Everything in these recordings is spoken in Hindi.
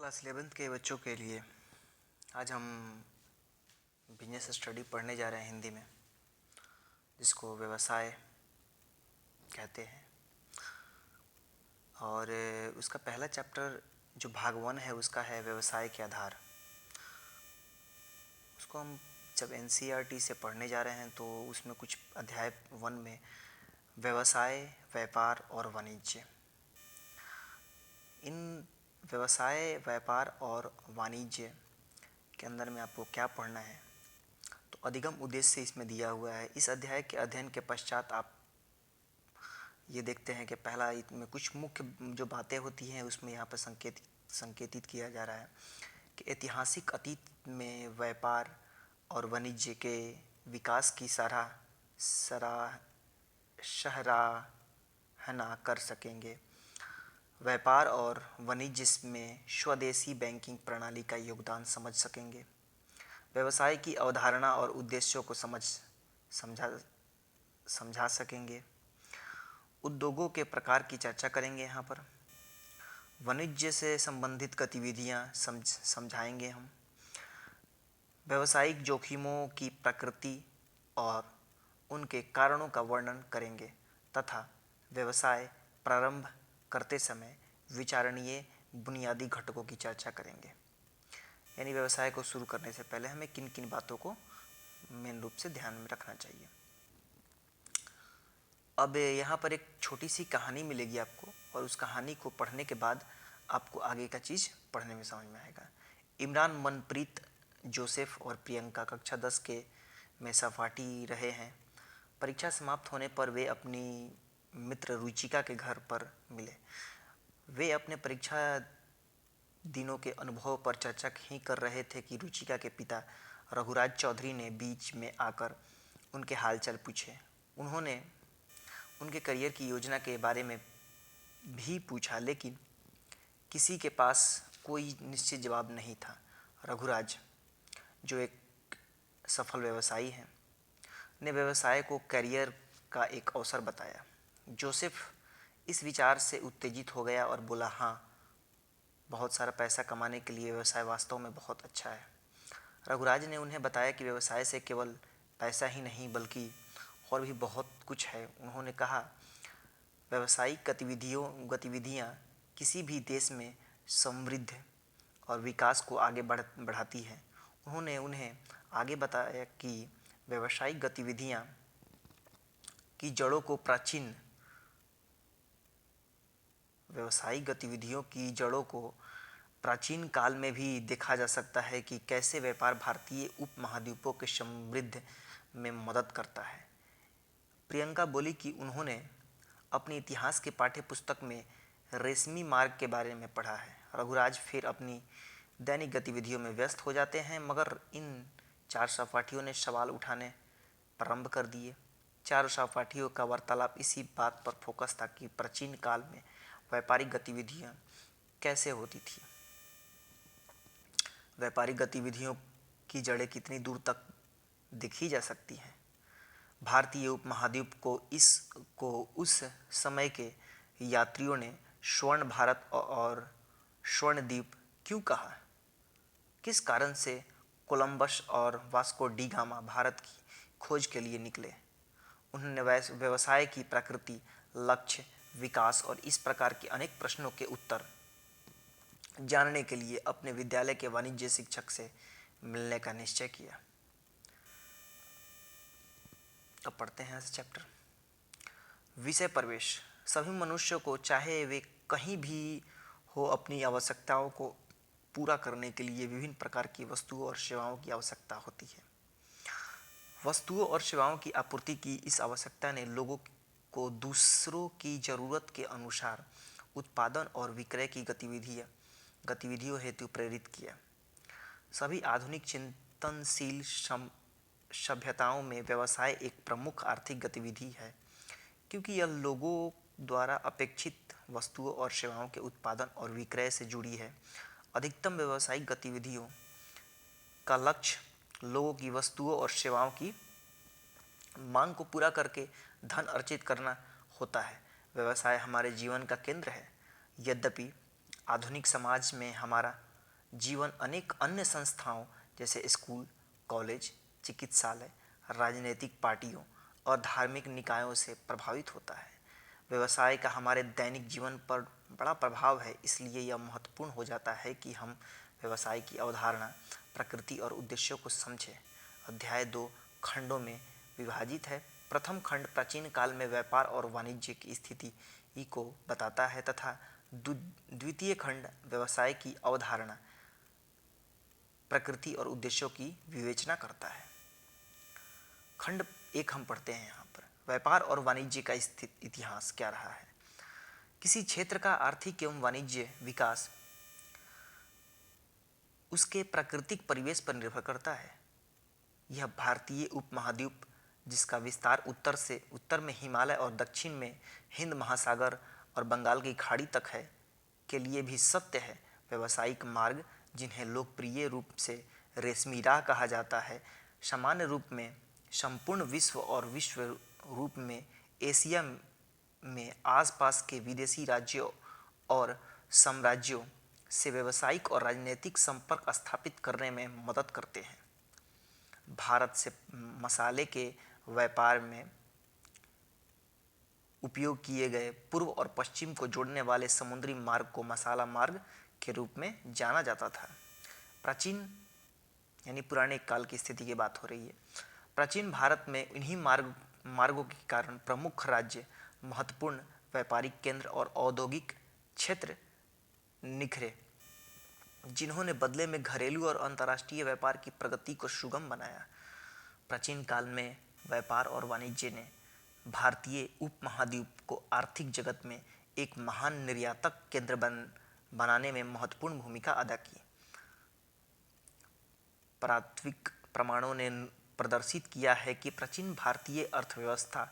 क्लास 11th के बच्चों के लिए आज हम बिजनेस स्टडी पढ़ने जा रहे हैं हिंदी में, जिसको व्यवसाय कहते हैं। और उसका पहला चैप्टर जो भाग 1 है उसका है व्यवसाय के आधार। उसको हम जब NCERT से पढ़ने जा रहे हैं तो उसमें कुछ अध्याय 1 में व्यवसाय, व्यापार और वाणिज्य, इन व्यवसाय, व्यापार और वाणिज्य के अंदर में आपको क्या पढ़ना है, तो अधिगम उद्देश्य इसमें दिया हुआ है। इस अध्याय के अध्ययन के पश्चात आप ये देखते हैं कि पहला इसमें कुछ मुख्य जो बातें होती हैं उसमें यहाँ पर संकेतित किया जा रहा है कि ऐतिहासिक अतीत में व्यापार और वाणिज्य के विकास की सराहना कर सकेंगे। व्यापार और वाणिज्य में स्वदेशी बैंकिंग प्रणाली का योगदान समझ सकेंगे। व्यवसाय की अवधारणा और उद्देश्यों को समझा सकेंगे। उद्योगों के प्रकार की चर्चा करेंगे। यहाँ पर वाणिज्य से संबंधित गतिविधियाँ समझाएंगे हम। व्यावसायिक जोखिमों की प्रकृति और उनके कारणों का वर्णन करेंगे तथा व्यवसाय प्रारंभ करते समय विचारणीय बुनियादी घटकों की चर्चा करेंगे। यानी व्यवसाय को शुरू करने से पहले हमें किन किन बातों को मेन रूप से ध्यान में रखना चाहिए। अब यहाँ पर एक छोटी सी कहानी मिलेगी आपको, और उस कहानी को पढ़ने के बाद आपको आगे का चीज़ पढ़ने में समझ में आएगा। इमरान, मनप्रीत, जोसेफ और प्रियंका कक्षा 10 के में सहपाठी रहे हैं। परीक्षा समाप्त होने पर वे अपनी मित्र रुचिका के घर पर मिले। वे अपने परीक्षा दिनों के अनुभव पर चर्चा ही कर रहे थे कि रुचिका के पिता रघुराज चौधरी ने बीच में आकर उनके हालचाल पूछे। उन्होंने उनके करियर की योजना के बारे में भी पूछा, लेकिन किसी के पास कोई निश्चित जवाब नहीं था। रघुराज, जो एक सफल व्यवसायी हैं, ने व्यवसाय को करियर का एक अवसर बताया। जोसेफ इस विचार से उत्तेजित हो गया और बोला, हाँ, बहुत सारा पैसा कमाने के लिए व्यवसाय वास्तव में बहुत अच्छा है। रघुराज ने उन्हें बताया कि व्यवसाय से केवल पैसा ही नहीं बल्कि और भी बहुत कुछ है। उन्होंने कहा, व्यावसायिक गतिविधियाँ किसी भी देश में समृद्धि और विकास को आगे बढ़ाती है। उन्होंने उन्हें आगे बताया कि व्यावसायिक गतिविधियों की जड़ों को प्राचीन काल में भी देखा जा सकता है कि कैसे व्यापार भारतीय उपमहाद्वीपों के समृद्धि में मदद करता है। प्रियंका बोली कि उन्होंने अपनी इतिहास के पाठ्य पुस्तक में रेशमी मार्ग के बारे में पढ़ा है। रघुराज फिर अपनी दैनिक गतिविधियों में व्यस्त हो जाते हैं, मगर इन चार सहपाठियों ने सवाल उठाने प्रारंभ कर दिए। चारों सहपाठियों का वार्तालाप इसी बात पर फोकस था कि प्राचीन काल में व्यापारिक गतिविधियाँ कैसे होती थी। व्यापारिक गतिविधियों की जड़ें कितनी दूर तक देखी जा सकती हैं। भारतीय उपमहाद्वीप को उस समय के यात्रियों ने स्वर्ण भारत और स्वर्ण द्वीप क्यों कहा? किस कारण से कोलंबस और वास्को डी गामा भारत की खोज के लिए निकले? उन्होंने व्यवसाय की प्रकृति, लक्ष्य, विकास और इस प्रकार के अनेक प्रश्नों के उत्तर जानने के लिए अपने विद्यालय के वाणिज्य शिक्षक से मिलने का निश्चय किया। तो पढ़ते हैं इस चैप्टर। विषय प्रवेश। सभी मनुष्यों को, चाहे वे कहीं भी हो, अपनी आवश्यकताओं को पूरा करने के लिए विभिन्न प्रकार की वस्तुओं और सेवाओं की आवश्यकता होती है। वस्तुओं और सेवाओं की आपूर्ति की इस आवश्यकता ने लोगों को दूसरों की ज़रूरत के अनुसार उत्पादन और विक्रय की गतिविधियों हेतु प्रेरित किया। सभी आधुनिक चिंतनशील सभ्यताओं में व्यवसाय एक प्रमुख आर्थिक गतिविधि है, क्योंकि यह लोगों द्वारा अपेक्षित वस्तुओं और सेवाओं के उत्पादन और विक्रय से जुड़ी है। अधिकतम व्यावसायिक गतिविधियों का लक्ष्य लोगों की वस्तुओं और सेवाओं की मांग को पूरा करके धन अर्जित करना होता है। व्यवसाय हमारे जीवन का केंद्र है। यद्यपि आधुनिक समाज में हमारा जीवन अनेक अन्य संस्थाओं जैसे स्कूल, कॉलेज, चिकित्सालय, राजनीतिक पार्टियों और धार्मिक निकायों से प्रभावित होता है। व्यवसाय का हमारे दैनिक जीवन पर बड़ा प्रभाव है, इसलिए यह महत्वपूर्ण हो जाता है कि हम व्यवसाय की अवधारणा, प्रकृति और उद्देश्यों को समझें। अध्याय 2 खंडों में विभाजित है। प्रथम खंड प्राचीन काल में व्यापार और वाणिज्य की स्थिति को बताता है तथा द्वितीय खंड व्यवसाय की अवधारणा, प्रकृति और उद्देश्यों की विवेचना करता है। खंड 1 हम पढ़ते हैं यहाँ पर। व्यापार और वाणिज्य का इतिहास क्या रहा है। किसी क्षेत्र का आर्थिक एवं वाणिज्य विकास उसके प्राकृतिक परिवेश पर निर्भर करता है। यह भारतीय उपमहाद्वीप, जिसका विस्तार उत्तर में हिमालय और दक्षिण में हिंद महासागर और बंगाल की खाड़ी तक है, के लिए भी सत्य है। व्यावसायिक मार्ग, जिन्हें लोकप्रिय रूप से रेशमी राह कहा जाता है, सामान्य रूप में संपूर्ण विश्व और विश्व रूप में एशिया में आसपास के विदेशी राज्यों और साम्राज्यों से व्यावसायिक और राजनीतिक संपर्क स्थापित करने में मदद करते हैं। भारत से मसाले के व्यापार में उपयोग किए गए पूर्व और पश्चिम को जोड़ने वाले समुद्री मार्ग को मसाला मार्ग के रूप में जाना जाता था। प्राचीन यानी पुराने काल की स्थिति की बात हो रही है। प्राचीन भारत में इन्हीं मार्गों के कारण प्रमुख राज्य, महत्वपूर्ण व्यापारिक केंद्र और औद्योगिक क्षेत्र निखरे, जिन्होंने बदले में घरेलू और अंतर्राष्ट्रीय व्यापार की प्रगति को सुगम बनाया। प्राचीन काल में व्यापार और वाणिज्य ने भारतीय उपमहाद्वीप को आर्थिक जगत में एक महान निर्यातक केंद्र बनाने में महत्वपूर्ण भूमिका अदा की। प्राथमिक प्रमाणों ने प्रदर्शित किया है कि प्राचीन भारतीय अर्थव्यवस्था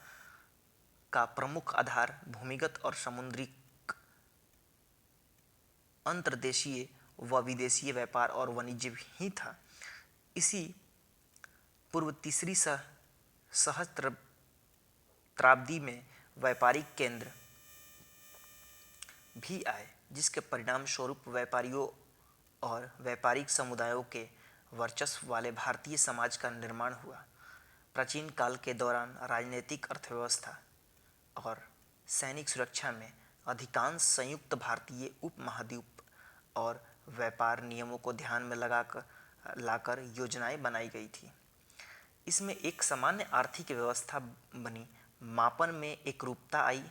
का प्रमुख आधार भूमिगत और समुद्री अंतर्देशीय व विदेशीय व्यापार और वाणिज्य ही था। इसी पूर्व तीसरी सहस्त्राब्दी में व्यापारिक केंद्र भी आए, जिसके परिणाम स्वरूप व्यापारियों और व्यापारिक समुदायों के वर्चस्व वाले भारतीय समाज का निर्माण हुआ। प्राचीन काल के दौरान राजनीतिक, अर्थव्यवस्था और सैनिक सुरक्षा में अधिकांश संयुक्त भारतीय उपमहाद्वीप और व्यापार नियमों को ध्यान में लाकर योजनाएं बनाई गई थी। इसमें एक सामान्य आर्थिक व्यवस्था बनी, मापन में एकरूपता आई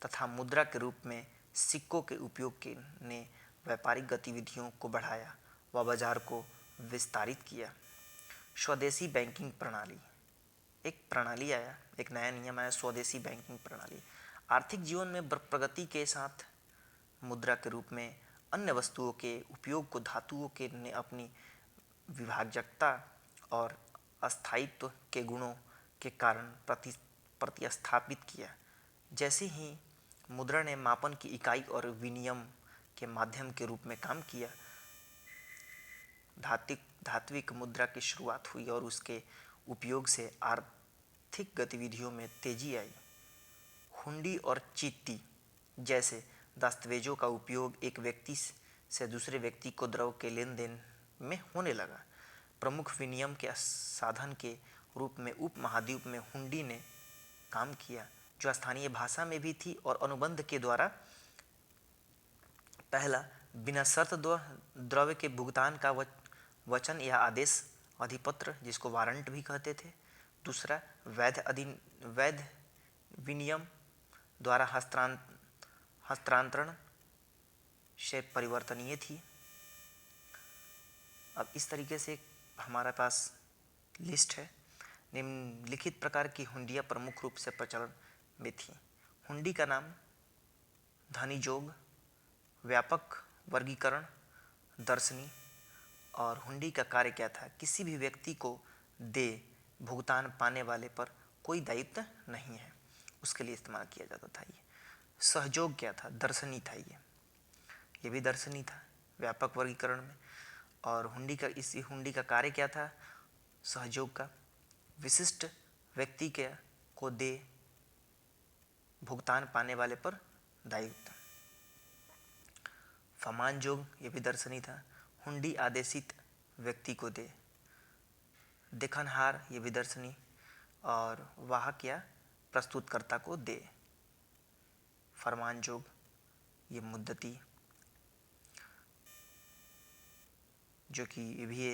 तथा मुद्रा के रूप में सिक्कों के उपयोग ने व्यापारिक गतिविधियों को बढ़ाया व बाजार को विस्तारित किया। स्वदेशी बैंकिंग प्रणाली, एक प्रणाली आया, एक नया नियम आया, स्वदेशी बैंकिंग प्रणाली। आर्थिक जीवन में प्रगति के साथ मुद्रा के रूप में अन्य वस्तुओं के उपयोग को धातुओं के ने अपनी विभाजकता और अस्थायित्व के गुणों के कारण प्रतिस्थापित किया। जैसे ही मुद्रा ने मापन की इकाई और विनिमय के माध्यम के रूप में काम किया, धात्विक मुद्रा की शुरुआत हुई और उसके उपयोग से आर्थिक गतिविधियों में तेजी आई। हुंडी और चीटी जैसे दस्तावेजों का उपयोग एक व्यक्ति से दूसरे व्यक्ति को द्रव्य के लेन देन में होने लगा। प्रमुख विनिमय के साधन के रूप में उपमहाद्वीप में हुंडी ने काम किया, जो स्थानीय भाषा में भी थी और अनुबंध के द्वारा पहला बिना शर्त द्रव्य के भुगतान का वचन या आदेश अधिपत्र, जिसको वारंट भी कहते थे। दूसरा वैध विनिमय द्वारा हस्तांतरण से परिवर्तनीय थी। अब इस तरीके से हमारे पास लिस्ट है। निम्नलिखित प्रकार की हुंडियाँ प्रमुख रूप से प्रचलन में थी। हुंडी का नाम, धनीजोग, व्यापक वर्गीकरण, दर्शनी। और हुंडी का कार्य क्या था? किसी भी व्यक्ति को दे भुगतान पाने वाले पर कोई दायित्व नहीं है, उसके लिए इस्तेमाल किया जाता था। ये सहयोग क्या था? दर्शनी था। ये भी दर्शनी था व्यापक वर्गीकरण में। और इसी हुंडी का कार्य क्या था? सहयोग का, विशिष्ट व्यक्ति को दे भुगतान पाने वाले पर दायित्व। फमान जोग, ये भी दर्शनी था। हुंडी आदेशित व्यक्ति को दे। देखनहार ये विदर्शनी और वाहक या प्रस्तुतकर्ता को दे। फरमानजोग ये मुद्दती, जो कि भी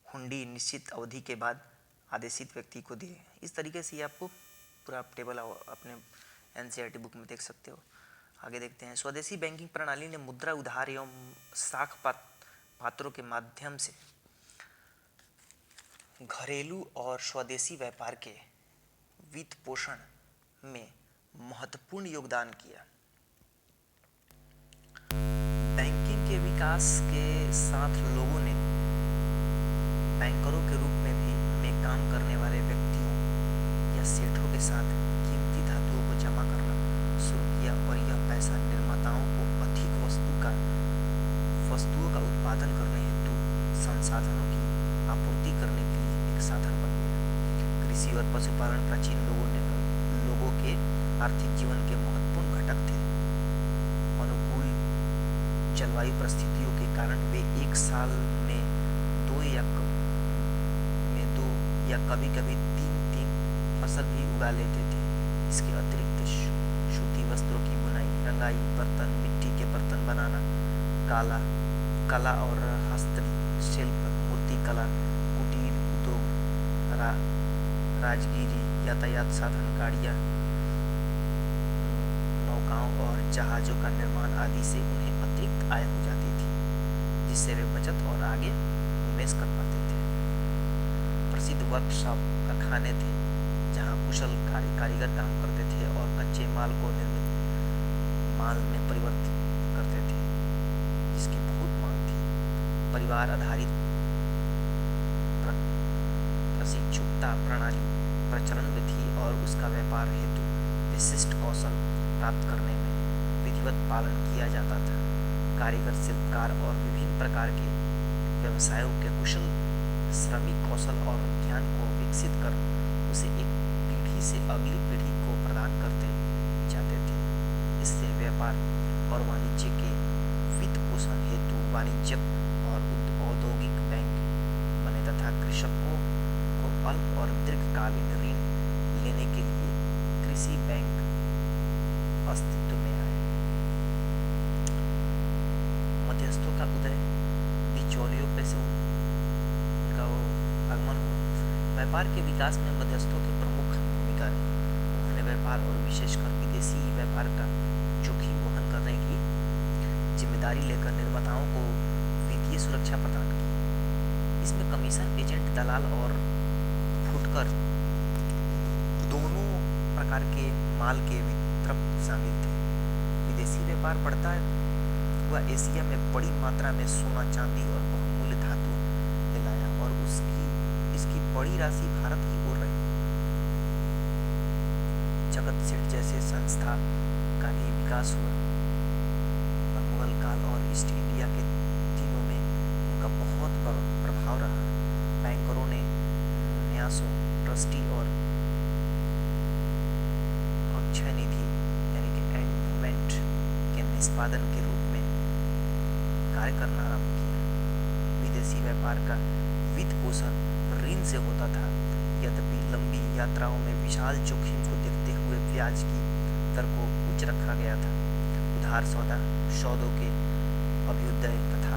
हुंडी निश्चित अवधि के बाद आदेशित व्यक्ति को दिए। इस तरीके से ये आपको पूरा टेबल अपने NCERT बुक में देख सकते हो। आगे देखते हैं। स्वदेशी बैंकिंग प्रणाली ने मुद्रा, उधार एवं साख पात्रों के माध्यम से घरेलू और स्वदेशी व्यापार के वित्त पोषण में महत्वपूर्ण योगदान किया। बैंकिंग के विकास के साथ लोगों ने बैंकरों के रूप में काम करने वाले व्यक्तियों या सेठों के साथ कीमती धातुओं को जमा करना शुरू किया और यह पैसा निर्माताओं को अधिक वस्तुओं का उत्पादन करने हेतु संसाधनों की आपूर्ति करने के लिए एक साधन बन गया। कृषि और पशुपालन प्राचीन लोगों के आर्थिक जीवन के महत्वपूर्ण घटक थे। अनुकूल जलवायु परिस्थितियों के कारण वे एक साल में दो या कभी कभी तीन फसल भी उगा लेते थे। इसके अतिरिक्त सूती वस्त्रों की बुनाई, रंगाई, बर्तन, मिट्टी के बर्तन बनाना, कला और हस्तशिल्प, मूर्ति कला, कुटीर उद्योग, राजगिरी, यातायात साधन, गाड़ियाँ, नौकाओं और जहाज़ों का निर्माण आदि से उन्हें अतिरिक्त आय हो जाती थी, जिससे वे बचत और आगे निवेश कर पाते थे। प्रसिद्ध वर्कशॉप कारखाने थे जहां कुशल कारीगर काम करते थे और कच्चे माल को निर्मित माल में परिवर्तित करते थे, जिसकी बहुत मांग थी। परिवार आधारित प्रशिक्षुता प्रणाली प्रचलन में थी और उसका व्यापार हेतु विशिष्ट कौशल प्राप्त करने में विधिवत पालन किया जाता था। कारीगर, शिल्पकार और विभिन्न प्रकार के व्यवसायों के कुशल श्रमिक कौशल और ज्ञान को विकसित कर उसे एक पीढ़ी से अगली पीढ़ी को प्रदान करते जाते थे। इससे व्यापार और वाणिज्य के वित्त पोषण हेतु वाणिज्यिक और औद्योगिक बैंक बने तथा कृषकों को अल्प और दीर्घकालीन ऋण लेने के लिए कृषि बैंक अस्तित्व में आए। मध्यस्थों का उदय, बिचौलियों पे से उनका आगमन हुआ। व्यापार के विकास में मध्यस्थों की प्रमुख भूमिका रही। उन्होंने व्यापार और विशेषकर विदेशी व्यापार का जोखिम वहन करने की जिम्मेदारी लेकर निर्माताओं को वित्तीय सुरक्षा प्रदान की। इसमें कमीशन एजेंट, दलाल और फुटकर दोनों प्रकार के माल के वितरक शामिल थे। विदेशी व्यापार बढ़ता हुआ एशिया में बड़ी मात्रा में सोना, चांदी और बहुमूल्य धातु लाया और इसकी बड़ी राशि भारत की ओर रही। जगत सेठ जैसे संस्था का भी विकास हुआ और मुगल काल और ईस्ट इंडिया के दिनों में उनका बहुत प्रभाव रहा। बैंकरों ने न्यासों, ट्रस्टी और अक्षय निधि यानी कि एंडोमेंट के निष्पादन के रूप में कार्य करना आरंभ किया। विदेशी व्यापार का वित्त पोषण ऋण से होता था। यद्यपि लंबी यात्राओं में विशाल जोखिम को देखते हुए ब्याज की दर को उच्च रखा गया था। उधार सौदों के अभ्युदय तथा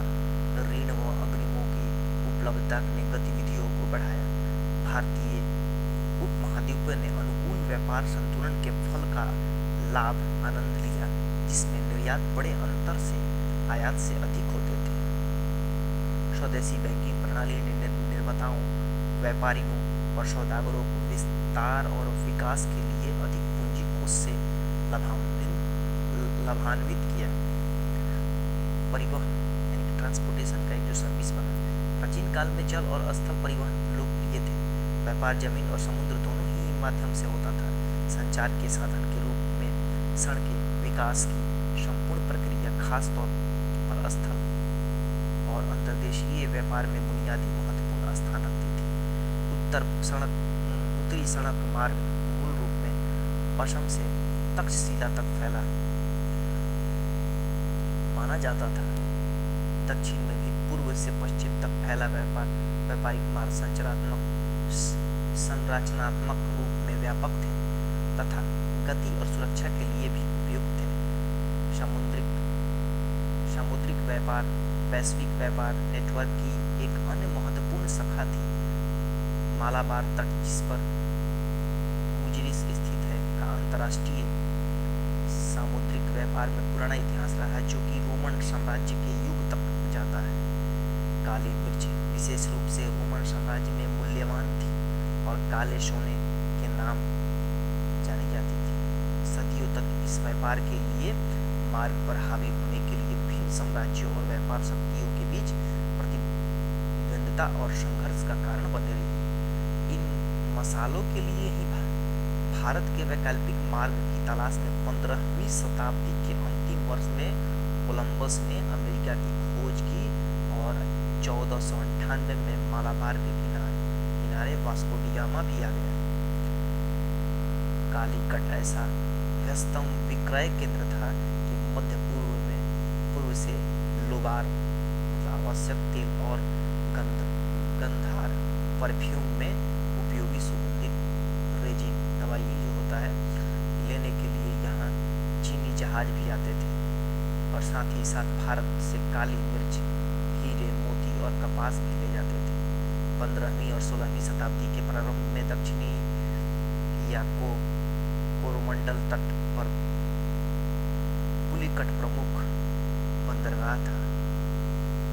ऋण व अग्रिमों की उपलब्धता ने गतिविधियों को बढ़ाया। भारतीय उपमहाद्वीप ने अनुकूल व्यापार संतुलन के फल का लाभ आनंद लिया, जिसमें निर्यात बड़े अंतर से आयात से अधिक होते थे। स्वदेशी बैंकिंग प्रणाली ने निर्माताओं, व्यापारियों और सौदागरों को विस्तार और विकास के लिए अधिक पूंजी कोष से लाभान्वित किया। परिवहन यानी ट्रांसपोर्टेशन का एक जो सर्विस बना। प्राचीन काल में जल और स्थल परिवहन लोकप्रिय थे। व्यापार जमीन और समुद्र दोनों ही माध्यम से होता था। संचार के साधन के रूप में सड़कें विकास की संपूर्ण प्रक्रिया खास तौर पर स्थल और अंतर्देशीय व्यापार में बुनियादी महत्वपूर्ण स्थान रखती थी। उत्तरी सड़क मार्ग मूल रूप में असम से तक्षशिला तक फैला माना जाता था। दक्षिण में भी पूर्व से पश्चिम तक फैला व्यापारिक मार्ग संरचनात्मक रूप में व्यापक थे तथा गति और सुरक्षा के लिए भी उपयुक्त थे। सामुद्रिक व्यापार वैश्विक व्यापार नेटवर्क की एक अन्य महत्वपूर्ण शाखा थी। मालाबार तट, जिस पर मुजिरिस स्थित है, का अंतर्राष्ट्रीय सामुद्रिक व्यापार में पुराना इतिहास रहा है, जो कि रोमन साम्राज्य के युग तक जाता है। काली मिर्च विशेष रूप से रोमन साम्राज्य में मूल्यवान थी और काले सोने के नाम जानी जाती थी। सदियों तक इस व्यापार के लिए मार्ग पर हावी होने के लिए भिन्न साम्राज्यों और व्यापार शक्तियों के बीच प्रतिद्वंद्विता और संघर्ष का कारण बने रही। इन मसालों के लिए ही भारत के वैकल्पिक मार्ग की तलाश में 15वीं शताब्दी के अंतिम वर्ष में कोलंबस ने अमेरिका की खोज की और 1498 में मालाबार के किनारे वास्को डी गामा भी आ गया। कालीकट ऐसा व्यस्तम विक्रय केंद्र था कि मध्य पूर्व से लोबार आवश्यक तेल और गंधार परफ्यूम में उपयोगी सुगंधित रेजिन दवाई जो होता है लेने के लिए यहाँ चीनी जहाज भी आते थे और साथ ही साथ भारत से काली मिर्च, हीरे, मोती और कपास भी ले जाते थे। 15वीं और 16वीं शताब्दी के प्रारंभ में दक्षिणी या कोरोमंडल तट पर पुलिकट प्रमुख बंदरगाह था।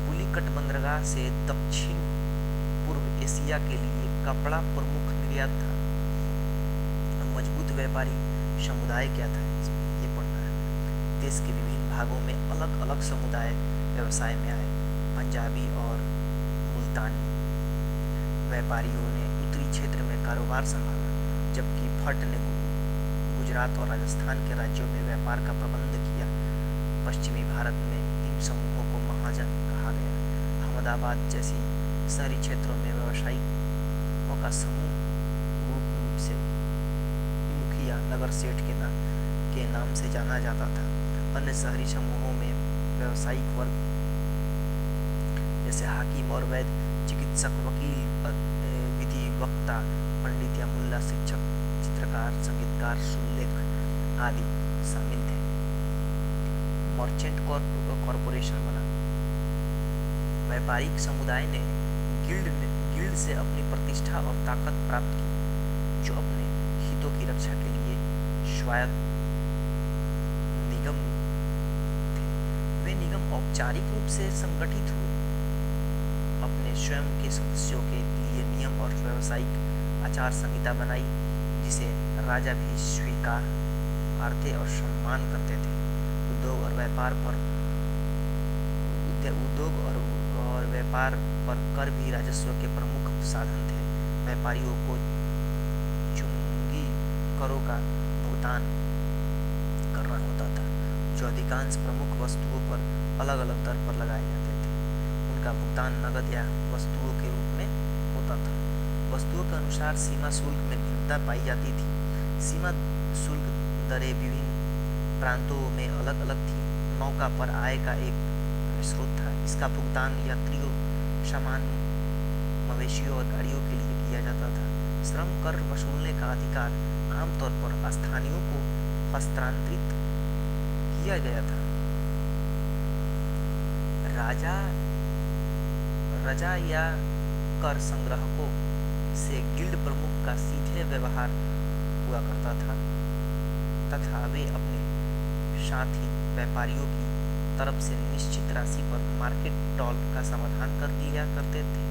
पुलिकट बंदरगाह से दक्षिण पूर्व एशिया के लिए कपड़ा प्रमुख निर्यात था। मजबूत व्यापारी समुदाय क्या था, ये पढ़ना है। देश के विभिन्न भागों में अलग अलग समुदाय व्यवसाय में आए। पंजाबी और मुल्तानी व्यापारियों ने उत्तरी क्षेत्र में कारोबार संभाला, जबकि भट्ट ने गुजरात और राजस्थान के राज्यों में व्यापार का प्रबंध किया। पश्चिमी भारत में इन समूहों को महाजन कहा गया। अहमदाबाद जैसी शहरी क्षेत्रों में व्यवसायियों का समूह रूप से मुखिया नगर सेठ के नाम से जाना जाता था। अन्य शहरी समूहों में व्यावसायिक वर्ग जैसे हाकिम और वैद्य, चिकित्सक, वकील, विधि वक्ता, पंडित या मुल्ला, शिक्षक, चित्रकार, संगीतकार, सुलेख आदि शामिल थे। मर्चेंट कॉरपोरेशन बना। व्यापारिक समुदाय ने गिल्ड से अपनी प्रतिष्ठा और ताकत प्राप्त की, जो अपने हितों की रक्षा के लिए स्वायत्त निगम थे। वे निगम औपचारिक रूप से संगठित हुए, अपने स्वयं के सदस्यों के लिए नियम और व्यावसायिक आचार संहिता बनाई, जिसे राजा भी स्वीकार करते और सम्मान करते थे। उद्योग और व्यापार पर कर भी राजस्व के प्रमुख साधन थे। व्यापारियों को चुंगी करों का भुगतान करना होता था, जो अधिकांश प्रमुख वस्तुओं पर अलग अलग दर पर लगाए जाते थे। उनका भुगतान नकद या वस्तुओं के रूप में होता था। वस्तुओं के अनुसार सीमा शुल्क में भिन्नता पाई जाती थी। सीमा शुल्क दरें विभिन्न प्रांतों में अलग अलग थी। नौका पर आय का एक स्रोत था। इसका भुगतान यात्रियों, सामान, मवेशियों और गाड़ियों के लिए किया जाता था। श्रम कर वसूलने का अधिकार आमतौर पर स्थानीयों को हस्तांतरित किया गया था। राजा या कर संग्राहकों से गिल्ड प्रमुख का सीधे व्यवहार हुआ करता था तथा वे अपने साथी व्यापारियों की तरफ से निश्चित राशि पर मार्केट टॉल का समाधान कर दिया करते थे।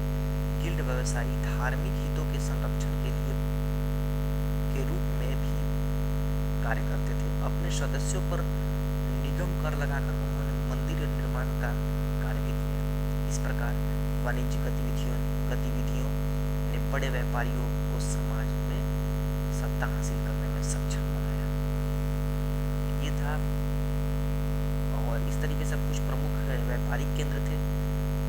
गिल्ड व्यवसायी धार्मिक हितों के संरक्षण के रूप में भी कार्य करते थे। अपने सदस्यों पर निगम कर लगाकर उन्होंने मंदिर निर्माण का कार्य भी किया। इस प्रकार वाणिज्य गतिविधियों ने बड़े व्यापारियों को समाज में सत्ता हासिल करने में सक्षम बनाया। ये था, और इस तरीके से कुछ प्रमुख व्यापारिक केंद्र थे,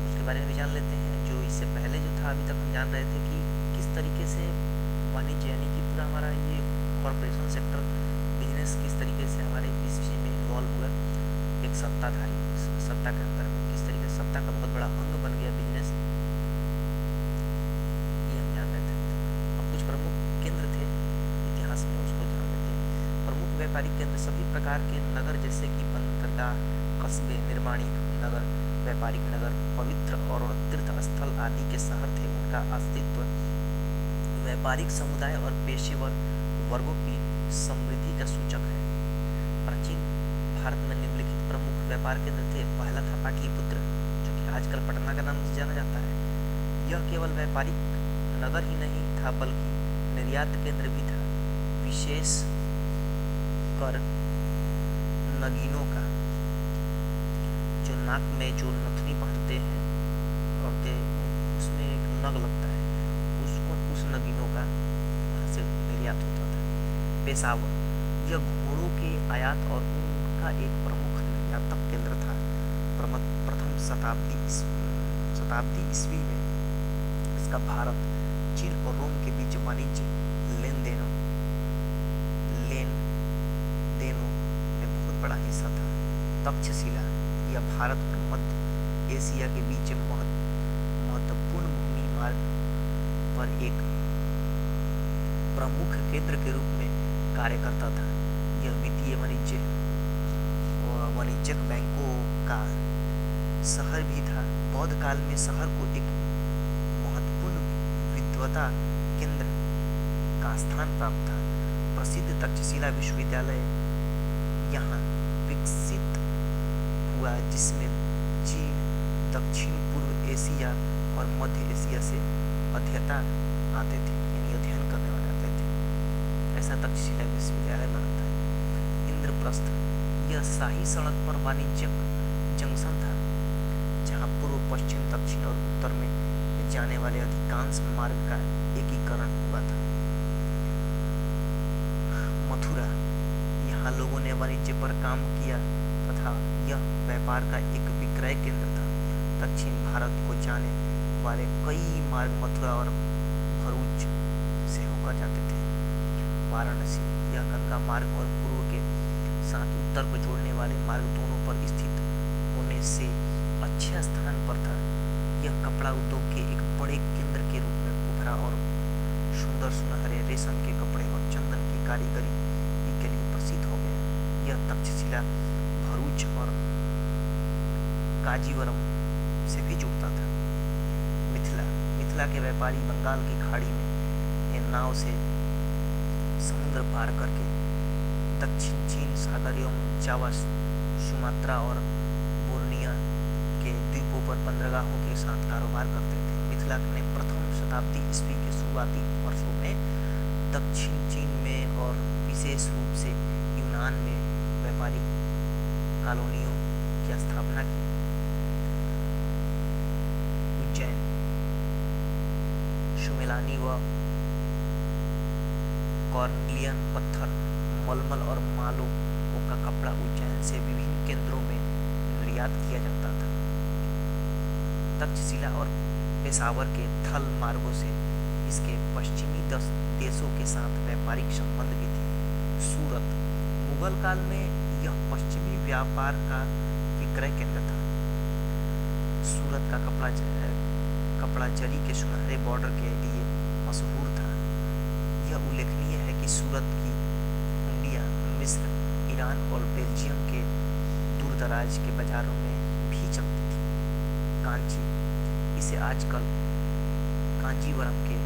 उसके बारे में भी जान लेते हैं। जो इससे पहले जो था, अभी तक हम जान रहे थे कि किस तरीके से वाणिज्य यानी कि पूरा हमारा ये कॉरपोरेशन सेक्टर बिजनेस किस तरीके से हमारे इस चीज में इन्वॉल्व हुआ। एक सत्ता के अंदर में किस तरीके से सत्ता का बहुत बड़ा अंग बन गया व्यापारिक केंद्र सभी प्रकार के नगर जैसे कि बंदरगाह, कस्बे, निर्माणी नगर, व्यापारिक नगर, पवित्र और तीर्थ स्थल आदि के शहर थे। उनका अस्तित्व व्यापारिक समुदाय और पेशेवर वर्गों की समृद्धि का सूचक है। प्राचीन भारत में निम्नलिखित प्रमुख व्यापार केंद्र थे। पहला था पाटलिपुत्र, जो कि आजकल पटना का नाम से जाना जाता है। यह केवल व्यापारिक नगर ही नहीं था बल्कि निर्यात केंद्र भी था, विशेष कर नगीनों का, जो नाक में जो नथनी पहनते हैं औरतें, उसमें एक नग लगता है, उसको उस नगीनों का वहाँ से निर्यात होता था। पेशावर, यह घोड़ों के आयात और उनका एक प्रमुख निर्यातक केंद्र था। प्रथम शताब्दी ईस्वी में इसका भारत, चीन और रोम के बीच वाणिज्य लेन देनों में बहुत बड़ा हिस्सा था। तक्षशिला, यह भारत और मध्य एशिया के बीच महत्वपूर्ण भूमि मार्ग पर एक प्रमुख केंद्र के रूप में कार्य करता था। यह वित्तीय वाणिज्यिक बैंकों का शहर भी था। बौद्ध काल में शहर को एक महत्वपूर्ण विद्वता केंद्र का स्थान प्राप्त था। प्रसिद्ध तक्षशिला विश्वविद्यालय यहाँ विकसित हुआ, जिसमें चीन, दक्षिण पूर्व एशिया और मध्य एशिया से अध्येता आते थे, यानी अध्ययन करने वाले आते थे। ऐसा तक्षशिला विश्वविद्यालय बनता है। इंद्रप्रस्थ, यह शाही सड़क पर वाणिज्यिक जंक्शन था, जहाँ पूर्व, पश्चिम, दक्षिण और उत्तर में जाने वाले अधिकांश मार्ग का एकीकरण हुआ था। मथुरा, यहाँ लोगों ने वाणिज्य पर काम किया तथा यह व्यापार का एक विक्रय केंद्र था। दक्षिण भारत को जाने वाले कई मार्ग मथुरा और भरूच से होकर जाते थे। वाराणसी, यह गंगा मार्ग और पूर्व के साथ उत्तर को जोड़ने वाले मार्ग दोनों पर स्थित होने से अच्छे स्थान पर था। यह कपड़ा उद्योग के एक बड़े केंद्र के रूप में उभरा और सुंदर सुनहरे रेशम के कपड़े और चंदन की कारीगरी के लिए प्रसिद्ध हो गया। यह तक्षशिला, भरूच और कांजीवरम से भी जुड़ता था। मिथिला के व्यापारी बंगाल की खाड़ी में नाव से समुद्र पार करके दक्षिण चीन सागर एवं जावा, सुमात्रा और बोर्निया के द्वीपों पर बंदरगाहों के साथ कारोबार करते थे। मिथिला ने प्रथम शताब्दी ईस्वी के शुरुआती वर्षों में दक्षिण चीन में और विशेष रूप से यूनान में व्यापारिक कॉलोनियों की स्थापना की। उज्जैन, सुमेलानी व कॉर्निलियन पत्थर, मलमल और मालों का कपड़ा उज्जैन से विभिन्न केंद्रों में निर्यात किया जाता था। तक्षशिला और पेशावर के थल मार्गों से इसके पश्चिमी देशों के साथ व्यापारिक संबंध भी थे। सूरत, मुगल काल में यह पश्चिमी व्यापार का विक्रय केंद्र था। सूरत का कपड़ा जरी के सुनहरे बॉर्डर के लिए मशहूर था। यह उल्लेखनीय है कि सूरत की हुंडियां मिस्र, ईरान और बेल्जियम के दूरदराज के बाजारों में भी चलती थी। कांची, इसे आजकल कांजीवरम के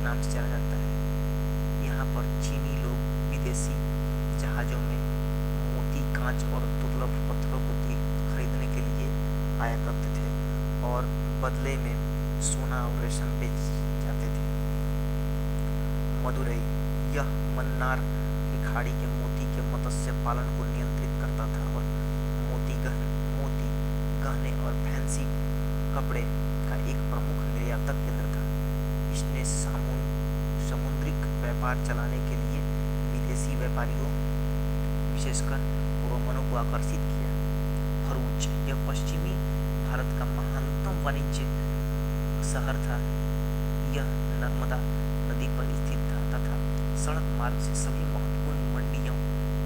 नाम से जाना जाता है। यहाँ पर चीनी लोग विदेशी जहाज़ों में मोती, कांच और दुर्लभ पत्थरों को खरीदने के लिए आया करते थे और बदले में सोना और रेशम बेच जाते थे। मदुरई, यह मन्नार की खाड़ी के मोती के मत्स्य पालन को नियंत्रित करता था और मोती गहने और फैंसी कपड़े का एक प्रमुख निर्यातक केंद्र था। इसने समुद्रिक व्यापार चलाने के लिए विदेशी व्यापारियों, विशेषकर रोमनों को आकर्षित किया। भरूच, यह पश्चिमी भारत का महानतम वाणिज्यिक शहर था। यह नर्मदा नदी पर स्थित था तथा सड़क मार्ग से सभी महत्वपूर्ण मंडियों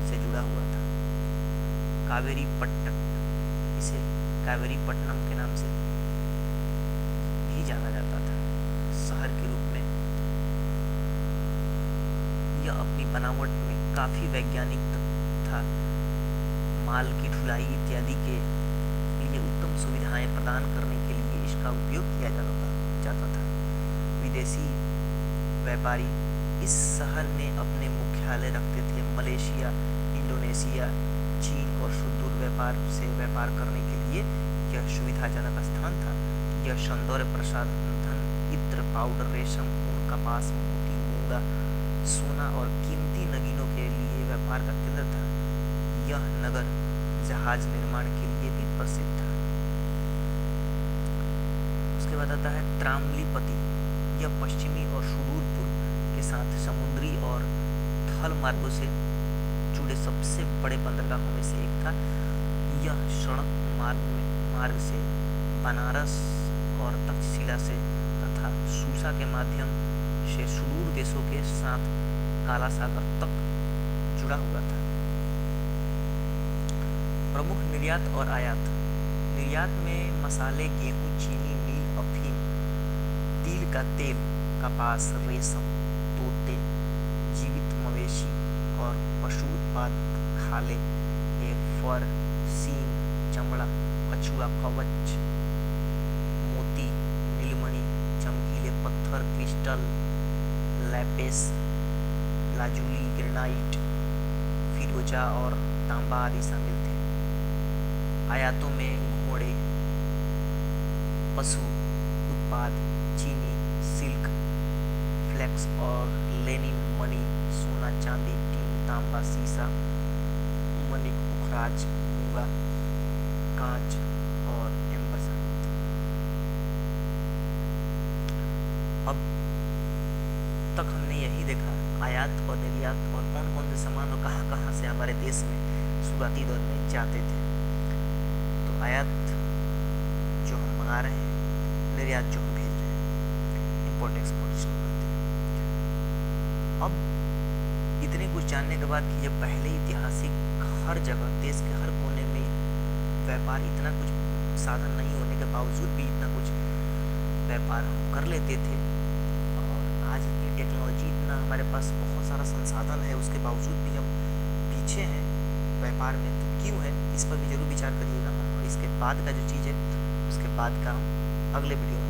से जुड़ा हुआ था। इसे कावेरीपट्टनम के नाम से भी जाना जाता था। शहर के रूप में यह अपनी बनावट में काफी वैज्ञानिक तथा माल की ढुलाई इत्यादि के लिए उत्तम सुविधाएं प्रदान करने के लिए इसका उपयोग किया जाता था। विदेशी व्यापारी इस शहर में अपने मुख्यालय रखते थे। मलेशिया, इंडोनेशिया, चीन और सुदूर व्यापार से व्यापार करने के लिए यह सुविधाजनक स्थान था। यह सौंदर्य प्रसाधन, इत्र, पाउडर, रेशम, ऊन, कपास, मोती, मूंगा, सोना और कीमती नगीनों के लिए व्यापार का केंद्र था। यह नगर जहाज निर्माण के लिए भी प्रसिद्ध था। उसके बाद आता है त्रामलीपति। यह पश्चिमी और सुदूर पूर्व के साथ समुद्री और थल मार्गों से जुड़े सबसे बड़े बंदरगाहों में से एक था। यह सड़क मार्ग से बनारस और तक्षशिला से तथा सूसा के माध्यम से सुदूर देशों के साथ काला सागर तक जुड़ा हुआ था। प्रमुख निर्यात और आयात। निर्यात में मसाले, गेहूं, चीनी, नील, अफीम, तिल का तेल, कपास, रेशम, तोते, जीवित मवेशी और पशु उत्पाद, खाले, फर, सींग, चमड़ा, कछुआ, कवच, मोती, नीलमणि, चमकीले पत्थर, क्रिस्टल, लैपिस लाजुली, ग्रेनाइट, फिरोजा और तांबा आदि शामिल थे। आयातों में घोड़े, पशु उत्पाद, चीनी, सिल्क, फ्लेक्स और लेनिन, मणि, सोना, चांदी, टीन, तांबा, सीसा, मणिक, पुखराज, मूंगा, कांच और एम्बर शामिल थे। अब तक हमने यही देखा आयात और निर्यात और कौन कौन से सामान और कहां कहां से हमारे देश में शुरुआती दौर में जाते थे। तो आयात जो हम मंगा रहे हैं, निर्यात जो हम भेज रहे हैं, इंपोर्ट एक्सपोर्ट जिसको कहते हैं। अब इतने कुछ जानने के बाद कि जब पहले ऐतिहासिक हर जगह देश के हर कोने में व्यापार, इतना कुछ साधन नहीं होने के बावजूद भी इतना कुछ व्यापार हम कर लेते थे, और आज की टेक्नोलॉजी इतना हमारे पास बहुत सारा संसाधन है, उसके बावजूद भी हम पीछे हैं व्यापार में, तो क्यों है, इस पर भी जरूर विचार करिएगा। और इसके बाद का जो चीज़ है उसके बाद का हम अगले वीडियो में